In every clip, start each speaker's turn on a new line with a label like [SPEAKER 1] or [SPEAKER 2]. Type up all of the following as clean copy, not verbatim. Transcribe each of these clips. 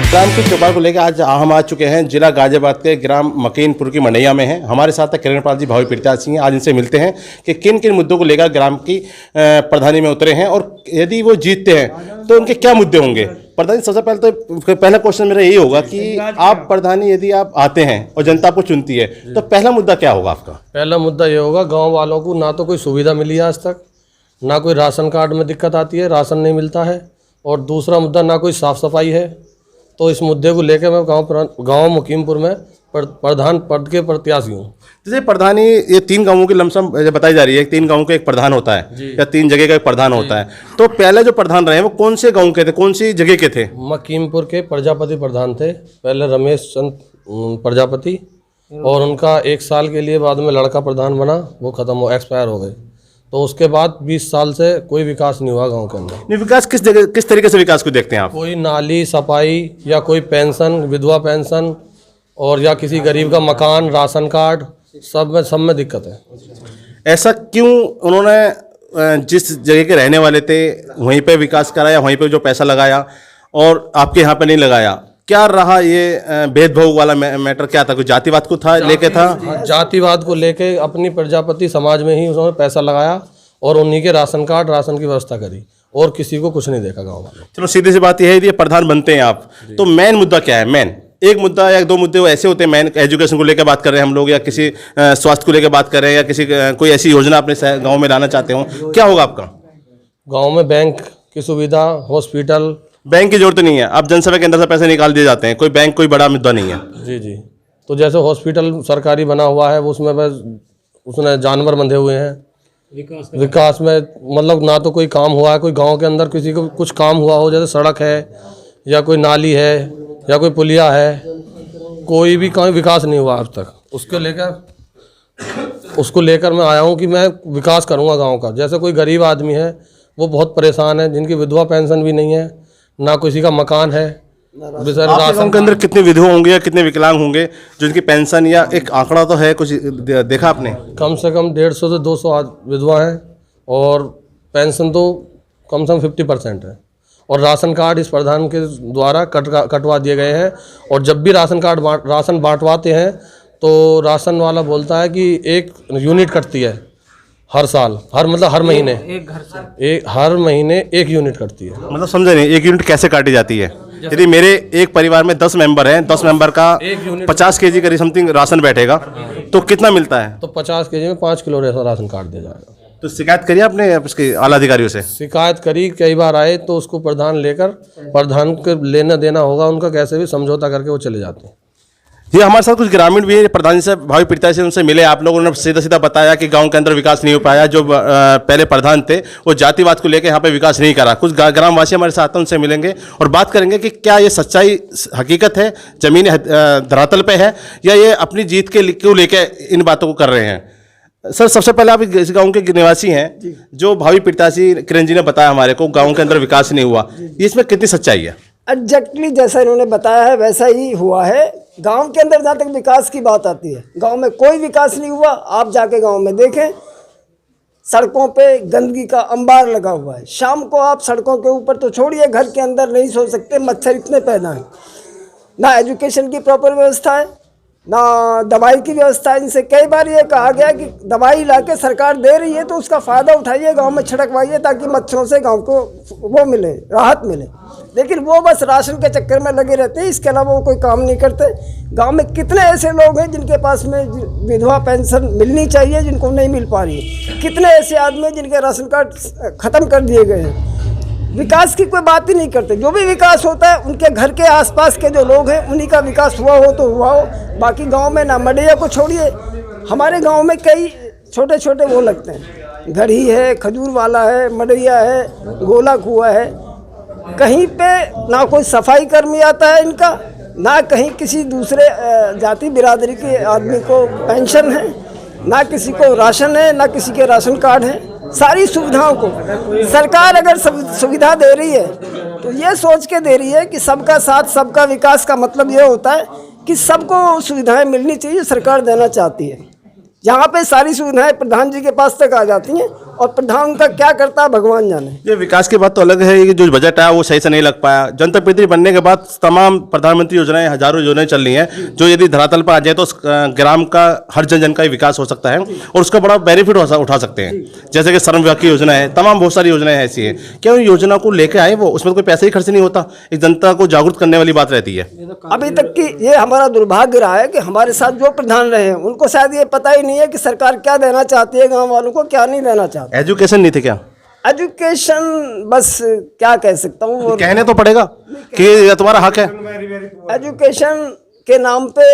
[SPEAKER 1] ग्राम के चौपाल को लेकर आज हम आ चुके हैं जिला गाजियाबाद के ग्राम मकीनपुर की मंडैया में हैं। हमारे साथ है किरण पाल जी, भावी प्रत्याशी हैं। आज इनसे मिलते हैं कि किन किन मुद्दों को लेकर ग्राम की प्रधानी में उतरे हैं और यदि वो जीतते हैं तो उनके क्या मुद्दे होंगे। प्रधानी, सबसे पहले तो पहला क्वेश्चन मेरा यही होगा कि आप प्रधानी यदि आप आते हैं और जनता आपको चुनती है तो पहला मुद्दा क्या होगा आपका? पहला
[SPEAKER 2] मुद्दा ये होगा, गाँव वालों को ना तो कोई सुविधा मिली है आज तक, ना कोई राशन कार्ड में दिक्कत आती है, राशन नहीं मिलता है। और दूसरा मुद्दा, ना कोई साफ़ सफाई है। तो इस मुद्दे को लेकर मैं गांव मुकीमपुर में प्रधान पद के प्रत्याशी हूँ।
[SPEAKER 1] जैसे प्रधानी, ये 3 गांवों की लमसम बताई जा रही है, 3 गांवों का एक प्रधान होता है या 3 जगह का एक प्रधान होता है। तो पहले जो प्रधान रहे वो कौन से गांव के थे, कौन सी जगह के थे?
[SPEAKER 2] मकीमपुर के प्रजापति प्रधान थे पहले, रमेश चंद प्रजापति, और उनका 1 साल के लिए बाद में लड़का प्रधान बना, वो खत्म हो एक्सपायर हो गए। तो उसके बाद 20 साल से कोई विकास नहीं हुआ गांव के अंदर।
[SPEAKER 1] नहीं, विकास किस जगह, किस तरीके से विकास को देखते हैं आप?
[SPEAKER 2] कोई नाली सफाई या कोई पेंशन, विधवा पेंशन, और या किसी गरीब का मकान, राशन कार्ड, सब में दिक्कत है।
[SPEAKER 1] ऐसा क्यों? उन्होंने जिस जगह के रहने वाले थे वहीं पे विकास कराया, वहीं पे जो पैसा लगाया और आपके यहाँ पे नहीं लगाया, क्या रहा ये भेदभाव वाला मैटर? क्या था, कोई जातिवाद को था लेके था?
[SPEAKER 2] जातिवाद को लेके अपनी प्रजापति समाज में ही उन्होंने पैसा लगाया और उन्हीं के राशन कार्ड, राशन की व्यवस्था करी और किसी को कुछ नहीं देखा गाँव वालों।
[SPEAKER 1] चलो सीधी सी बात यह है, यदि प्रधान बनते हैं आप तो मेन मुद्दा क्या है? मेन एक मुद्दा या 2 मुद्दे वो ऐसे होते हैं, मेन एजुकेशन को लेकर बात कर रहे हैं हम लोग, या किसी स्वास्थ्य को लेकर बात कर रहे हैं, या किसी कोई ऐसी योजना अपने गाँव में लाना चाहते हो, क्या होगा आपका?
[SPEAKER 2] गाँव में बैंक की सुविधा, हॉस्पिटल।
[SPEAKER 1] बैंक की जरूरत नहीं है, अब जनसेवा केंद्र से पैसे निकाल दिए जाते हैं, कोई बैंक कोई बड़ा मुद्दा नहीं है।
[SPEAKER 2] जी। तो जैसे हॉस्पिटल सरकारी बना हुआ है, उसमें बस उसने जानवर बंधे हुए हैं। विकास में मतलब ना तो कोई काम हुआ है, कोई गांव के अंदर किसी को कुछ काम हुआ हो, जैसे सड़क है या कोई नाली है या कोई पुलिया है, कोई भी काम विकास नहीं हुआ अब तक। उसको लेकर मैं आया हूँ कि मैं विकास करूँगा गाँव का। जैसे कोई गरीब आदमी है, वो बहुत परेशान है, जिनकी विधवा पेंशन भी नहीं है, ना किसी का मकान है।
[SPEAKER 1] राशन के अंदर कितने विधवा होंगे या कितने विकलांग होंगे जिनकी पेंशन, या एक आंकड़ा तो है, कुछ देखा आपने?
[SPEAKER 2] कम से कम 150 से 200 विधवा हैं और पेंशन तो कम से कम 50% है। और राशन कार्ड इस प्रधान के द्वारा कटवा दिए गए हैं। और जब भी राशन बांटवाते हैं तो राशन वाला बोलता है कि 1 यूनिट कटती है हर साल, हर महीने, एक घर से हर महीने 1 यूनिट कटती है।
[SPEAKER 1] मतलब समझे नहीं, 1 यूनिट कैसे काटी जाती है? यदि मेरे एक परिवार में 10 मेंबर हैं, 10 मेंबर का 50 kg करीब समथिंग राशन बैठेगा, तो कितना मिलता है?
[SPEAKER 2] तो 50 kg में 5 किलो राशन काट दिया जाएगा।
[SPEAKER 1] तो शिकायत करिए आपने इसके आला अधिकारियों से?
[SPEAKER 2] शिकायत करी, कई बार आए, तो उसको प्रधान के लेना देना होगा उनका, कैसे भी समझौता करके वो चले जाते हैं।
[SPEAKER 1] ये हमारे साथ कुछ ग्रामीण भी प्रधान से, भावी प्रत्याशी उनसे मिले। आप लोगों ने सीधा बताया कि गांव के अंदर विकास नहीं हो पाया। जो पहले प्रधान थे वो जातिवाद को लेकर यहाँ पे विकास नहीं करा। कुछ ग्रामवासी हमारे साथ हैं, उनसे मिलेंगे और बात करेंगे कि क्या ये सच्चाई हकीकत है, जमीनी धरातल पे है, या ये अपनी जीत के क्यों लेकर इन बातों को कर रहे हैं। सर, सबसे पहले आप इस गाँव के निवासी हैं, जो भावी प्रत्याशी किरण जी ने बताया हमारे को गाँव के अंदर विकास नहीं हुआ, इसमें कितनी सच्चाई है?
[SPEAKER 3] एग्जैक्टली जैसा इन्होंने बताया है वैसा ही हुआ है। गांव के अंदर जहाँ तक विकास की बात आती है, गांव में कोई विकास नहीं हुआ। आप जाके गांव में देखें, सड़कों पे गंदगी का अंबार लगा हुआ है। शाम को आप सड़कों के ऊपर तो छोड़िए, घर के अंदर नहीं सो सकते, मच्छर इतने पैदा हैं। ना एजुकेशन की प्रॉपर व्यवस्था है, ना दवाई की व्यवस्था है। इनसे कई बार ये कहा गया कि दवाई लाके सरकार दे रही है तो उसका फ़ायदा उठाइए, गांव में छिड़कवाइए, ताकि मच्छरों से गांव को वो मिले, राहत मिले। लेकिन वो बस राशन के चक्कर में लगे रहते हैं, इसके अलावा वो कोई काम नहीं करते। गांव में कितने ऐसे लोग हैं जिनके पास में विधवा पेंशन मिलनी चाहिए, जिनको नहीं मिल पा रही है। कितने ऐसे आदमी हैं जिनके राशन कार्ड ख़त्म कर दिए गए हैं। विकास की कोई बात ही नहीं करते। जो भी विकास होता है उनके घर के आसपास के जो लोग हैं उन्हीं का विकास हुआ हो तो हुआ हो। बाकी गांव में ना मंडैया को छोड़िए, हमारे गांव में कई छोटे छोटे वो लगते हैं, घड़ी है, खजूर वाला है, मंडैया है, गोला कुआ है। कहीं पे ना कोई सफाई कर्मी आता है इनका, ना कहीं किसी दूसरे जाति बिरादरी के आदमी को पेंशन है, ना किसी को राशन है, ना किसी के राशन कार्ड है। सारी सुविधाओं को सरकार अगर सुविधा दे रही है तो ये सोच के दे रही है कि सबका साथ सबका विकास का मतलब ये होता है कि सबको सुविधाएं मिलनी चाहिए, सरकार देना चाहती है। जहाँ पे सारी सुविधाएं प्रधान जी के पास तक आ जाती हैं, और प्रधान का क्या करता है भगवान जाने।
[SPEAKER 1] ये विकास की बात तो अलग है, ये जो बजट आया वो सही से नहीं लग पाया। जनता प्रतिनिधि बनने के बाद तमाम प्रधानमंत्री योजनाएं, हजारों योजनाएं चल रही हैं, जो यदि धरातल पर आ जाए तो ग्राम का हर जन का ही विकास हो सकता है और उसका बड़ा बेनिफिट उठा सकते हैं। जैसे कि श्रम विभाग की योजना है, तमाम बहुत सारी योजनाएं ऐसी हैं। क्या उन योजना को लेकर आए वो, उसमें कोई पैसा ही खर्च नहीं होता? एक जनता को जागरूक करने वाली बात रहती है।
[SPEAKER 3] अभी तक की ये हमारा दुर्भाग्य रहा है कि हमारे साथ जो प्रधान रहे हैं उनको शायद ये पता ही नहीं है कि सरकार क्या देना चाहती है गाँव वालों को, क्या नहीं देना चाहती।
[SPEAKER 1] एजुकेशन नहीं थे क्या?
[SPEAKER 3] एजुकेशन बस क्या कह सकता हूँ,
[SPEAKER 1] कहने तो पड़ेगा कि ये तुम्हारा हक है।
[SPEAKER 3] एजुकेशन के नाम पे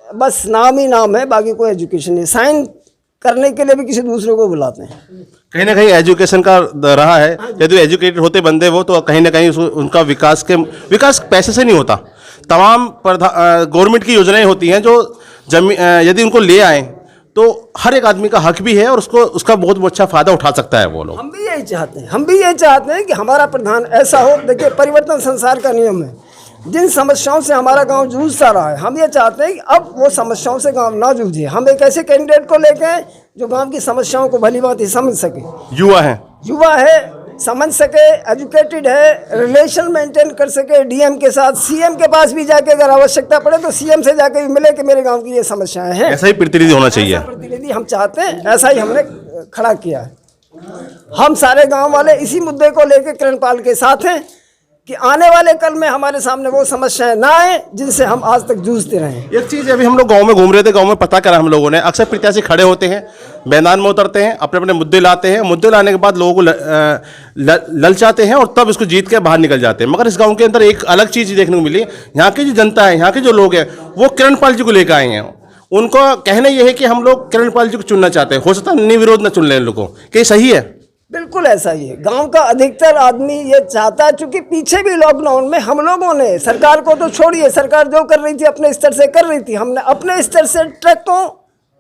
[SPEAKER 3] बस नाम ही नाम है, बाकी कोई एजुकेशन नहीं। साइन करने के लिए भी किसी दूसरे को बुलाते हैं।
[SPEAKER 1] कहीं ना कहीं एजुकेशन का रहा है, यदि एजुकेटेड होते बंदे वो तो कहीं ना कहीं उनका विकास पैसे से नहीं होता। तमाम गवर्नमेंट की योजनाएं होती हैं जो यदि उनको ले आए तो हर एक आदमी का हक भी है और उसका बहुत अच्छा फायदा उठा सकता है वो लोग।
[SPEAKER 3] हम भी यही चाहते हैं कि हमारा प्रधान ऐसा हो। देखिए, परिवर्तन संसार का नियम है। जिन समस्याओं से हमारा गांव जूझता रहा है, हम ये चाहते हैं कि अब वो समस्याओं से गांव ना जूझे। हम एक ऐसे कैंडिडेट को लेके आए जो गांव की समस्याओं को भली भांति समझ सके। युवा है, समझ सके, एजुकेटेड है, रिलेशन मेंटेन कर सके डीएम के साथ। सीएम के पास भी जाके अगर आवश्यकता पड़े तो सीएम से जाके भी मिले कि मेरे गांव की ये समस्याएं हैं।
[SPEAKER 1] ऐसा ही प्रतिनिधि होना चाहिए।
[SPEAKER 3] प्रतिनिधि हम चाहते हैं, ऐसा ही हमने खड़ा किया है। हम सारे गांव वाले इसी मुद्दे को लेकर किरणपाल के साथ हैं कि आने वाले कल में हमारे सामने वो समस्याएं ना आए जिनसे हम आज तक जूझते रहे।
[SPEAKER 1] एक चीज़, अभी हम लोग गांव में घूम रहे थे, गांव में पता करा हम लोगों ने, अक्सर प्रत्याशी खड़े होते हैं, मैदान में उतरते हैं, अपने अपने मुद्दे लाते हैं, मुद्दे लाने के बाद लोगों को ललचाते हैं और तब इसको जीत के बाहर निकल जाते हैं। मगर इस गाँव के अंदर एक अलग चीज़ देखने को मिली। यहाँ की जो जनता है, यहाँ के जो लोग हैं, वो किरणपाल जी को लेकर आए हैं। उनका कहना यह है कि हम लोग किरणपाल जी को चुनना चाहते हैं। हो सकता है निर्विरोध न चुन लें लोगों को, क्या सही है?
[SPEAKER 3] बिल्कुल ऐसा ही है। गांव का अधिकतर आदमी ये चाहता है, चूंकि पीछे भी लॉकडाउन में हम लोगों ने, सरकार को तो छोड़िए, सरकार जो कर रही थी अपने स्तर से कर रही थी, हमने अपने स्तर से ट्रकों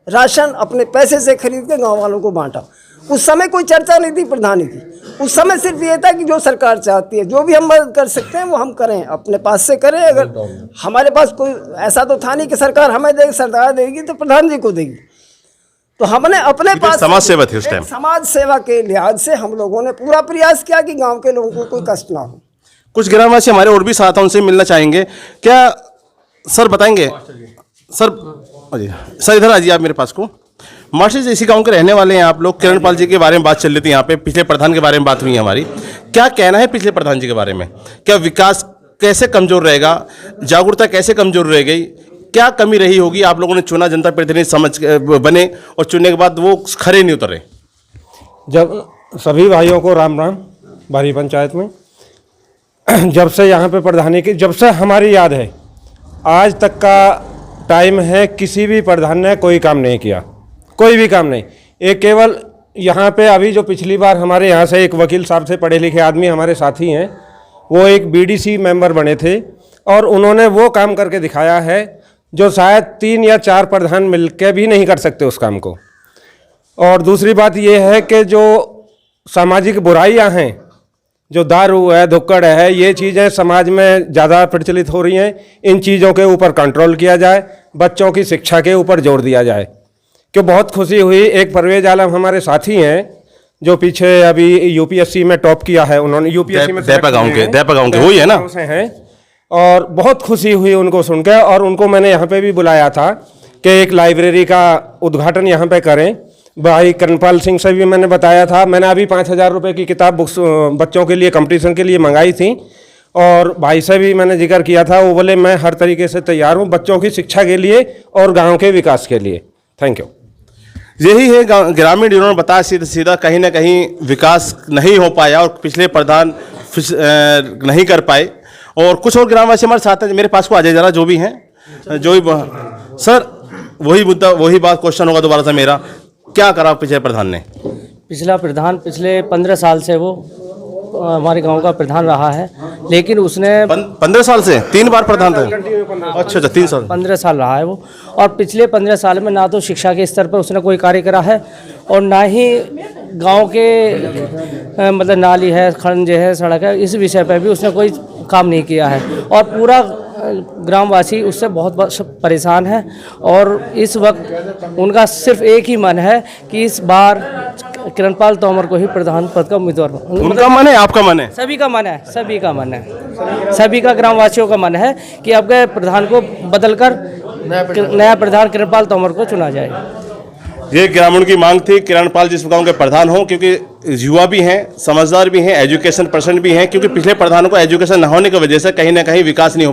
[SPEAKER 3] राशन अपने पैसे से खरीद के गांव वालों को बांटा। उस समय कोई चर्चा नहीं थी प्रधानी की। उस समय सिर्फ ये था कि जो सरकार चाहती है, जो भी हम मदद कर सकते हैं वो हम करें, अपने पास से करें। अगर हमारे पास कोई ऐसा तो था नहीं कि सरकार हमें देगी, सरकार देगी तो प्रधान जी को देगी। तो हमने अपने पास
[SPEAKER 1] समाज सेवा थी उस टाइम,
[SPEAKER 3] समाज सेवा के लिहाज से हम लोगों ने पूरा प्रयास किया कि गांव के लोगों को कोई कष्ट ना हो।
[SPEAKER 1] कुछ ग्रामवासी हमारे और भी साथ हैं, उनसे मिलना चाहेंगे। क्या सर बताएंगे? सर इधर आ जाइए आप मेरे पास को। मास्टर जी, इसी गांव के रहने वाले हैं आप लोग। किरणपाल जी के बारे में बात चल रही थी यहाँ पे, पिछले प्रधान के बारे में बात हुई है हमारी। क्या कहना है पिछले प्रधान जी के बारे में? क्या विकास कैसे कमजोर रहेगा, जागरूकता कैसे कमजोर रह गई, क्या कमी रही होगी? आप लोगों ने चुना, जनता प्रतिनिधि समझ बने और चुनने के बाद वो खरे नहीं उतरे।
[SPEAKER 4] जब सभी भाइयों को राम राम। बारी पंचायत में जब से यहाँ पे प्रधानी की, जब से हमारी याद है आज तक का टाइम है, किसी भी प्रधान ने कोई काम नहीं किया, कोई भी काम नहीं। एक केवल यहाँ पे अभी जो पिछली बार हमारे यहाँ से एक वकील साहब से पढ़े लिखे आदमी हमारे साथी हैं, वो एक बीडीसी मेंबर बने थे और उन्होंने वो काम करके दिखाया है जो शायद 3 या 4 प्रधान मिलकर भी नहीं कर सकते उस काम को। और दूसरी बात ये है कि जो सामाजिक बुराइयां हैं, जो दारू है, धुक्कड़ है, ये चीज़ें समाज में ज़्यादा प्रचलित हो रही हैं, इन चीज़ों के ऊपर कंट्रोल किया जाए, बच्चों की शिक्षा के ऊपर जोर दिया जाए। क्यों बहुत खुशी हुई, एक परवेज आलम हमारे साथी हैं जो पीछे अभी यूपीएससी में टॉप किया है, उन्होंने यूपीएससी में
[SPEAKER 1] देपा गाँव के वही है ना,
[SPEAKER 4] हैं। और बहुत खुशी हुई उनको सुन के, और उनको मैंने यहाँ पे भी बुलाया था कि एक लाइब्रेरी का उद्घाटन यहाँ पे करें। भाई किरणपाल सिंह से भी मैंने बताया था, मैंने अभी 5,000 रुपये की किताब बुक्स बच्चों के लिए कंपटीशन के लिए मंगाई थी, और भाई से भी मैंने जिक्र किया था, वो बोले मैं हर तरीके से तैयार हूँ बच्चों की शिक्षा के लिए और गाँव के विकास के लिए। Thank you.
[SPEAKER 1] यही है ग्रामीण, इन्होंने बताया सीधा सीधा कहीं ना कहीं विकास नहीं हो पाया और पिछले प्रधान नहीं कर पाए। और कुछ और ग्रामवासी हमारे साथ हैं, मेरे पास को आ जाए जरा, जो भी हैं, जो भी। सर वही मुद्दा, वही बात, क्वेश्चन होगा दोबारा से मेरा, क्या करा पिछले प्रधान ने?
[SPEAKER 5] पिछला प्रधान पिछले 15 साल से वो हमारे गांव का प्रधान रहा है, लेकिन उसने
[SPEAKER 1] 15 साल से 3 बार प्रधान थे? अच्छा 3 साल,
[SPEAKER 5] 15 साल रहा है वो। और पिछले 15 साल में ना तो शिक्षा के स्तर पर उसने कोई कार्य करा है और ना ही गांव के मतलब नाली है, खंड है, सड़क है, इस विषय पर भी उसने कोई काम नहीं किया है। और पूरा ग्रामवासी उससे बहुत परेशान है और इस वक्त उनका सिर्फ एक ही मन है कि इस बार किरणपाल तोमर को ही प्रधान पद का उम्मीदवार
[SPEAKER 1] उनका मन है, आपका मन है?
[SPEAKER 5] सभी का मन है, सभी का मन है, सभी का ग्रामवासियों का मन है कि अब के प्रधान को बदलकर नया प्रधान किरणपाल तोमर को चुना जाए।
[SPEAKER 1] ये ग्रामीण की मांग थी, किरणपाल जिस गांव के प्रधान हों, क्योंकि युवा भी हैं, समझदार भी हैं, एजुकेशन पर्सन भी हैं, क्योंकि पिछले प्रधानों को एजुकेशन न होने की वजह से कहीं ना कहीं विकास नहीं हो